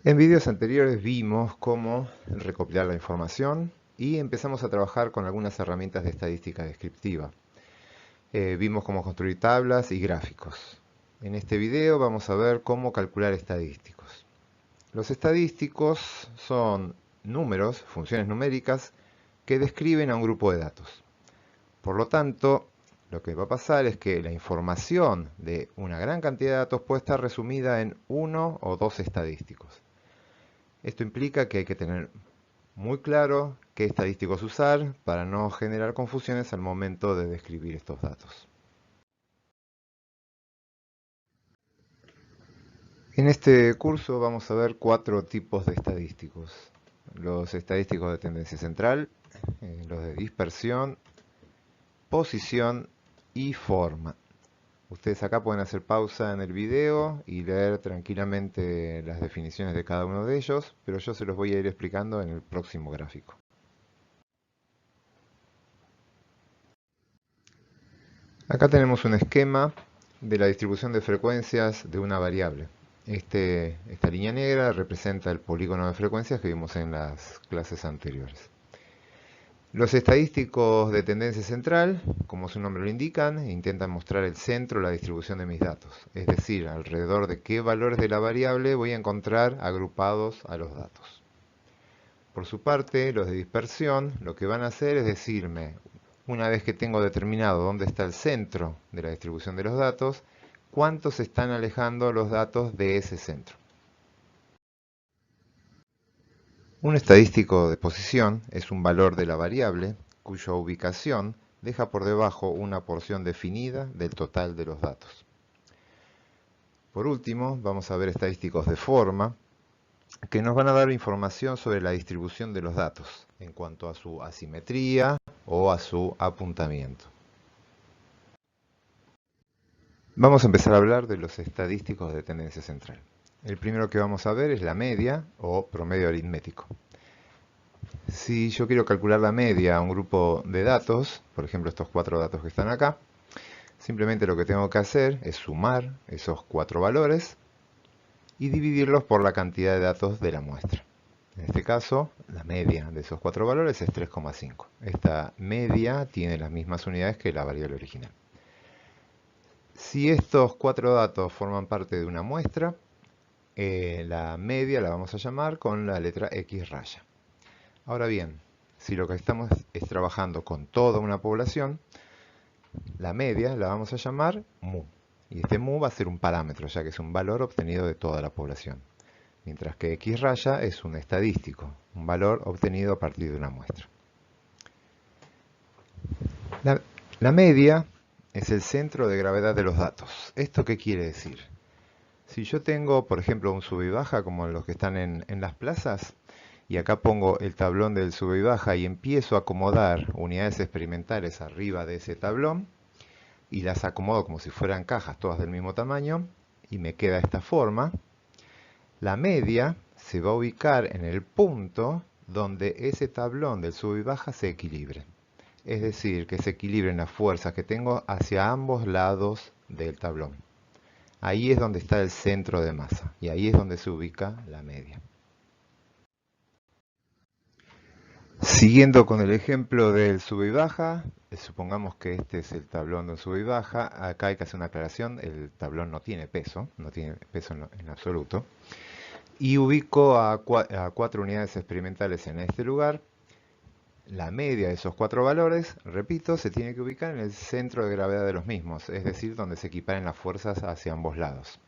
En vídeos anteriores vimos cómo recopilar la información y empezamos a trabajar con algunas herramientas de estadística descriptiva. Vimos cómo construir tablas y gráficos. En este video vamos a ver cómo calcular estadísticos. Los estadísticos son números, funciones numéricas, que describen a un grupo de datos. Por lo tanto, lo que va a pasar es que la información de una gran cantidad de datos puede estar resumida en uno o dos estadísticos. Esto implica que hay que tener muy claro qué estadísticos usar para no generar confusiones al momento de describir estos datos. En este curso vamos a ver 4 tipos de estadísticos. Los estadísticos de tendencia central, los de dispersión, posición y forma. Ustedes acá pueden hacer pausa en el video y leer tranquilamente las definiciones de cada uno de ellos, pero yo se los voy a ir explicando en el próximo gráfico. Acá tenemos un esquema de la distribución de frecuencias de una variable. Esta línea negra representa el polígono de frecuencias que vimos en las clases anteriores. Los estadísticos de tendencia central, como su nombre lo indican, intentan mostrar el centro de la distribución de mis datos, es decir, alrededor de qué valores de la variable voy a encontrar agrupados a los datos. Por su parte, los de dispersión lo que van a hacer es decirme, una vez que tengo determinado dónde está el centro de la distribución de los datos, cuántos están alejando los datos de ese centro. Un estadístico de posición es un valor de la variable cuya ubicación deja por debajo una porción definida del total de los datos. Por último, vamos a ver estadísticos de forma, que nos van a dar información sobre la distribución de los datos en cuanto a su asimetría o a su apuntamiento. Vamos a empezar a hablar de los estadísticos de tendencia central. El primero que vamos a ver es la media o promedio aritmético. Si yo quiero calcular la media a un grupo de datos, por ejemplo estos 4 datos que están acá, simplemente lo que tengo que hacer es sumar esos 4 valores y dividirlos por la cantidad de datos de la muestra. En este caso, la media de esos 4 valores es 3,5. Esta media tiene las mismas unidades que la variable original. Si estos 4 datos forman parte de una muestra, la media la vamos a llamar con la letra X raya. Ahora bien, si lo que estamos es trabajando con toda una población, la media la vamos a llamar mu. Y este mu va a ser un parámetro, ya que es un valor obtenido de toda la población. Mientras que X raya es un estadístico, un valor obtenido a partir de una muestra. La media es el centro de gravedad de los datos. ¿Esto qué quiere decir? Si yo tengo, por ejemplo, un sub y baja, como los que están en las plazas, y acá pongo el tablón del sub y baja y empiezo a acomodar unidades experimentales arriba de ese tablón, y las acomodo como si fueran cajas, todas del mismo tamaño, y me queda esta forma, la media se va a ubicar en el punto donde ese tablón del sub y baja se equilibre. Es decir, que se equilibren las fuerzas que tengo hacia ambos lados del tablón. Ahí es donde está el centro de masa y ahí es donde se ubica la media. Siguiendo con el ejemplo del sub y baja, supongamos que este es el tablón de un sub y baja. Acá hay que hacer una aclaración, el tablón no tiene peso en absoluto. Y ubico a 4 unidades experimentales en este lugar. La media de esos 4 valores, repito, se tiene que ubicar en el centro de gravedad de los mismos, es decir, donde se equiparen las fuerzas hacia ambos lados.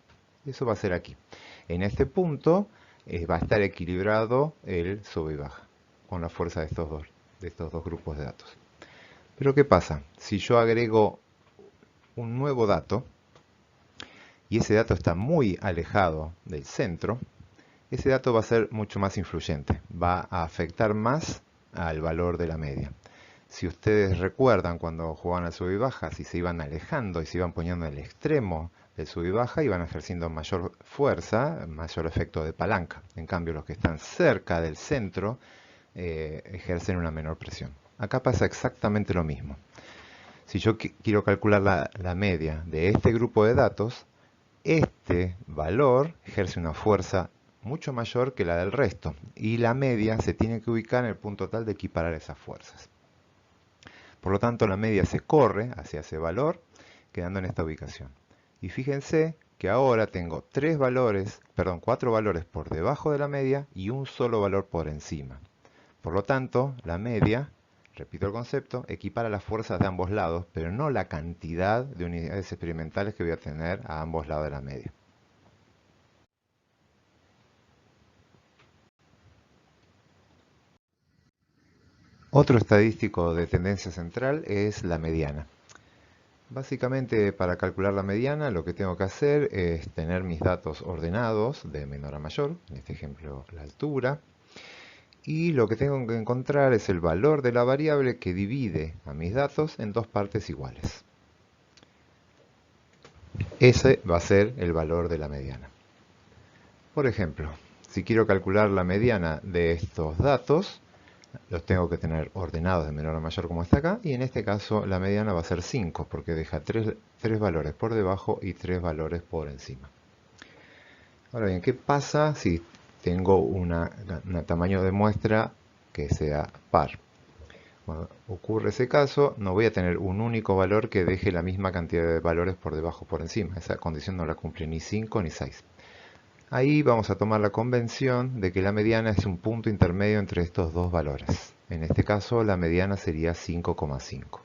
Eso va a ser aquí. En este punto va a estar equilibrado el sub y baja con la fuerza de estos dos grupos de datos. Pero ¿qué pasa? Si yo agrego un nuevo dato y ese dato está muy alejado del centro, ese dato va a ser mucho más influyente, va a afectar más al valor de la media. Si ustedes recuerdan cuando jugaban al sub y baja, si se iban alejando y se iban poniendo en el extremo del sub y baja, iban ejerciendo mayor fuerza, mayor efecto de palanca. En cambio, los que están cerca del centro ejercen una menor presión. Acá pasa exactamente lo mismo. Si yo quiero calcular la media de este grupo de datos, este valor ejerce una fuerza mucho mayor que la del resto, y la media se tiene que ubicar en el punto tal de equiparar esas fuerzas. Por lo tanto, la media se corre hacia ese valor, quedando en esta ubicación. Y fíjense que ahora tengo cuatro valores por debajo de la media y un solo valor por encima. Por lo tanto, la media, repito el concepto, equipara las fuerzas de ambos lados, pero no la cantidad de unidades experimentales que voy a tener a ambos lados de la media. Otro estadístico de tendencia central es la mediana. Básicamente, para calcular la mediana, lo que tengo que hacer es tener mis datos ordenados de menor a mayor, en este ejemplo la altura, y lo que tengo que encontrar es el valor de la variable que divide a mis datos en dos partes iguales. Ese va a ser el valor de la mediana. Por ejemplo, si quiero calcular la mediana de estos datos, los tengo que tener ordenados de menor a mayor como está acá, y en este caso la mediana va a ser 5 porque deja 3 valores por debajo y 3 valores por encima. Ahora bien, ¿qué pasa si tengo un tamaño de muestra que sea par? Cuando ocurre ese caso, no voy a tener un único valor que deje la misma cantidad de valores por debajo o por encima. Esa condición no la cumple ni 5 ni 6. Ahí vamos a tomar la convención de que la mediana es un punto intermedio entre estos dos valores. En este caso, la mediana sería 5,5.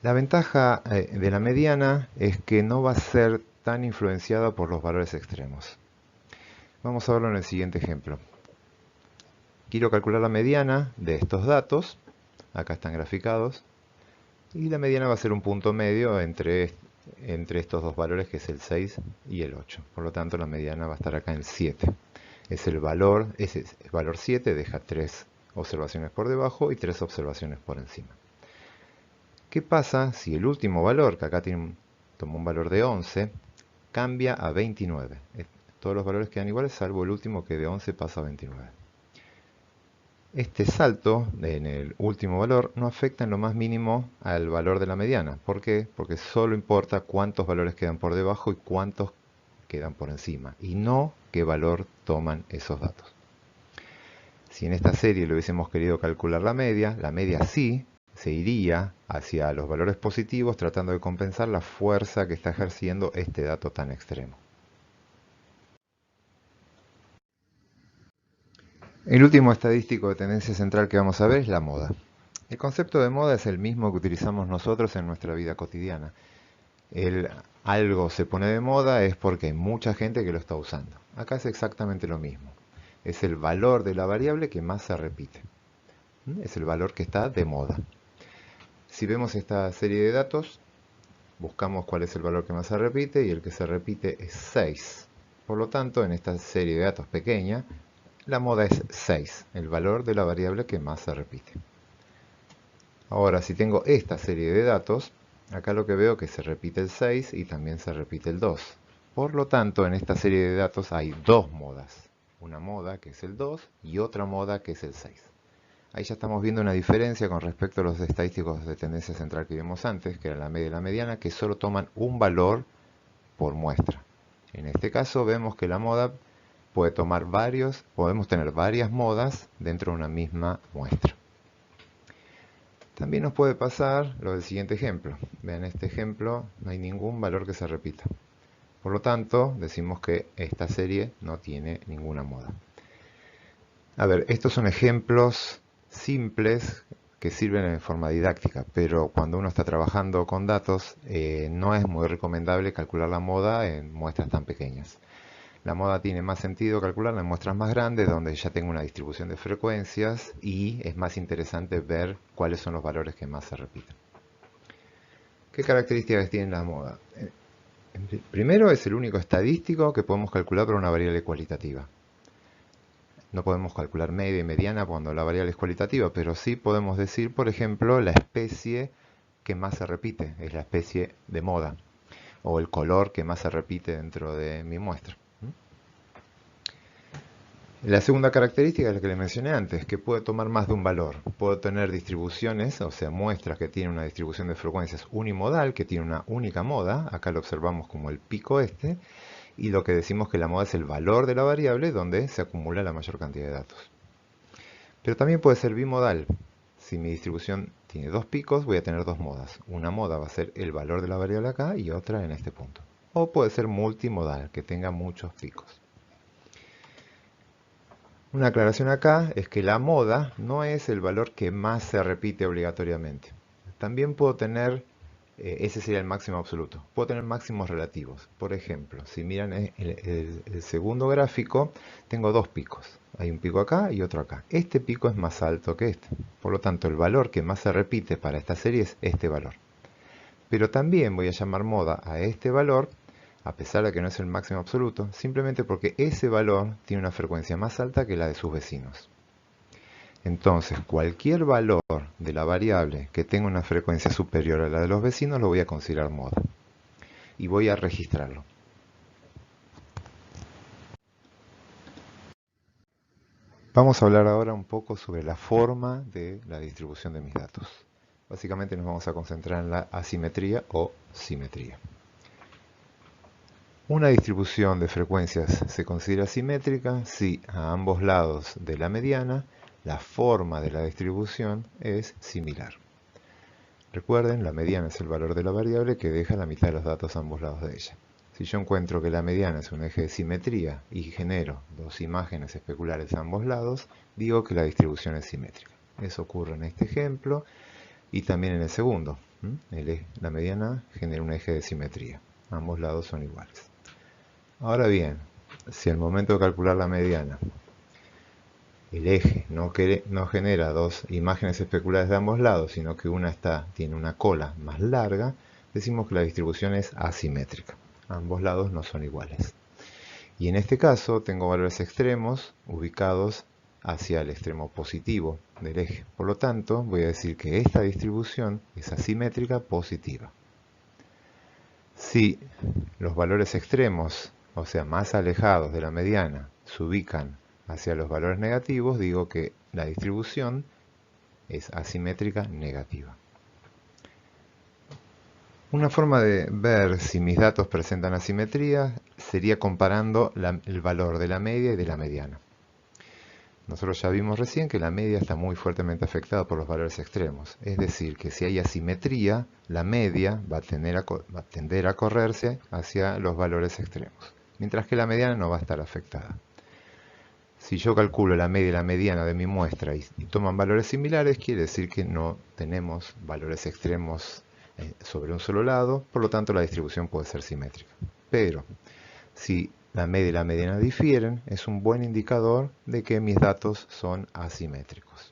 La ventaja de la mediana es que no va a ser tan influenciada por los valores extremos. Vamos a verlo en el siguiente ejemplo. Quiero calcular la mediana de estos datos. Acá están graficados. Y la mediana va a ser un punto medio entre estos dos valores, que es el 6 y el 8. Por lo tanto, la mediana va a estar acá en 7. Ese es el valor 7, deja 3 observaciones por debajo y 3 observaciones por encima. ¿Qué pasa si el último valor, que acá tomó un valor de 11, cambia a 29? Todos los valores quedan iguales, salvo el último, que de 11 pasa a 29. Este salto en el último valor no afecta en lo más mínimo al valor de la mediana. ¿Por qué? Porque solo importa cuántos valores quedan por debajo y cuántos quedan por encima, y no qué valor toman esos datos. Si en esta serie le hubiésemos querido calcular la media sí se iría hacia los valores positivos, tratando de compensar la fuerza que está ejerciendo este dato tan extremo. El último estadístico de tendencia central que vamos a ver es la moda. El concepto de moda es el mismo que utilizamos nosotros en nuestra vida cotidiana. Algo se pone de moda es porque hay mucha gente que lo está usando. Acá es exactamente lo mismo. Es el valor de la variable que más se repite. Es el valor que está de moda. Si vemos esta serie de datos, buscamos cuál es el valor que más se repite, y el que se repite es 6. Por lo tanto, en esta serie de datos pequeña, la moda es 6, el valor de la variable que más se repite. Ahora, si tengo esta serie de datos, acá lo que veo es que se repite el 6 y también se repite el 2. Por lo tanto, en esta serie de datos hay dos modas. Una moda, que es el 2, y otra moda, que es el 6. Ahí ya estamos viendo una diferencia con respecto a los estadísticos de tendencia central que vimos antes, que era la media y la mediana, que solo toman un valor por muestra. En este caso vemos que la moda puede tomar podemos tener varias modas dentro de una misma muestra. También nos puede pasar lo del siguiente ejemplo. Vean, este ejemplo no hay ningún valor que se repita. Por lo tanto, decimos que esta serie no tiene ninguna moda. A ver, estos son ejemplos simples que sirven en forma didáctica, pero cuando uno está trabajando con datos, no es muy recomendable calcular la moda en muestras tan pequeñas. La moda tiene más sentido calcularla en muestras más grandes, donde ya tengo una distribución de frecuencias y es más interesante ver cuáles son los valores que más se repiten. ¿Qué características tiene la moda? Primero, es el único estadístico que podemos calcular por una variable cualitativa. No podemos calcular media y mediana cuando la variable es cualitativa, pero sí podemos decir, por ejemplo, la especie que más se repite, es la especie de moda, o el color que más se repite dentro de mi muestra. La segunda característica es la que le mencioné antes, que puede tomar más de un valor. Puedo tener distribuciones, o sea, muestras que tienen una distribución de frecuencias unimodal, que tiene una única moda, acá lo observamos como el pico este, y lo que decimos que la moda es el valor de la variable donde se acumula la mayor cantidad de datos. Pero también puede ser bimodal. Si mi distribución tiene dos picos, voy a tener dos modas. Una moda va a ser el valor de la variable acá y otra en este punto. O puede ser multimodal, que tenga muchos picos. Una aclaración acá es que la moda no es el valor que más se repite obligatoriamente. También puedo tener, ese sería el máximo absoluto, puedo tener máximos relativos. Por ejemplo, si miran el segundo gráfico, tengo dos picos. Hay un pico acá y otro acá. Este pico es más alto que este. Por lo tanto, el valor que más se repite para esta serie es este valor. Pero también voy a llamar moda a este valor, a pesar de que no es el máximo absoluto, simplemente porque ese valor tiene una frecuencia más alta que la de sus vecinos. Entonces, cualquier valor de la variable que tenga una frecuencia superior a la de los vecinos lo voy a considerar moda. Y voy a registrarlo. Vamos a hablar ahora un poco sobre la forma de la distribución de mis datos. Básicamente nos vamos a concentrar en la asimetría o simetría. Una distribución de frecuencias se considera simétrica si a ambos lados de la mediana la forma de la distribución es similar. Recuerden, la mediana es el valor de la variable que deja la mitad de los datos a ambos lados de ella. Si yo encuentro que la mediana es un eje de simetría y genero dos imágenes especulares a ambos lados, digo que la distribución es simétrica. Eso ocurre en este ejemplo y también en el segundo. La mediana genera un eje de simetría. Ambos lados son iguales. Ahora bien, si al momento de calcular la mediana el eje no genera dos imágenes especulares de ambos lados, sino que una tiene una cola más larga, decimos que la distribución es asimétrica. Ambos lados no son iguales. Y en este caso tengo valores extremos ubicados hacia el extremo positivo del eje. Por lo tanto, voy a decir que esta distribución es asimétrica positiva. Si los valores extremos, o sea, más alejados de la mediana, se ubican hacia los valores negativos, digo que la distribución es asimétrica negativa. Una forma de ver si mis datos presentan asimetría sería comparando el valor de la media y de la mediana. Nosotros ya vimos recién que la media está muy fuertemente afectada por los valores extremos. Es decir, que si hay asimetría, la media va a tender a correrse hacia los valores extremos, mientras que la mediana no va a estar afectada. Si yo calculo la media y la mediana de mi muestra y toman valores similares, quiere decir que no tenemos valores extremos sobre un solo lado, por lo tanto la distribución puede ser simétrica. Pero si la media y la mediana difieren, es un buen indicador de que mis datos son asimétricos.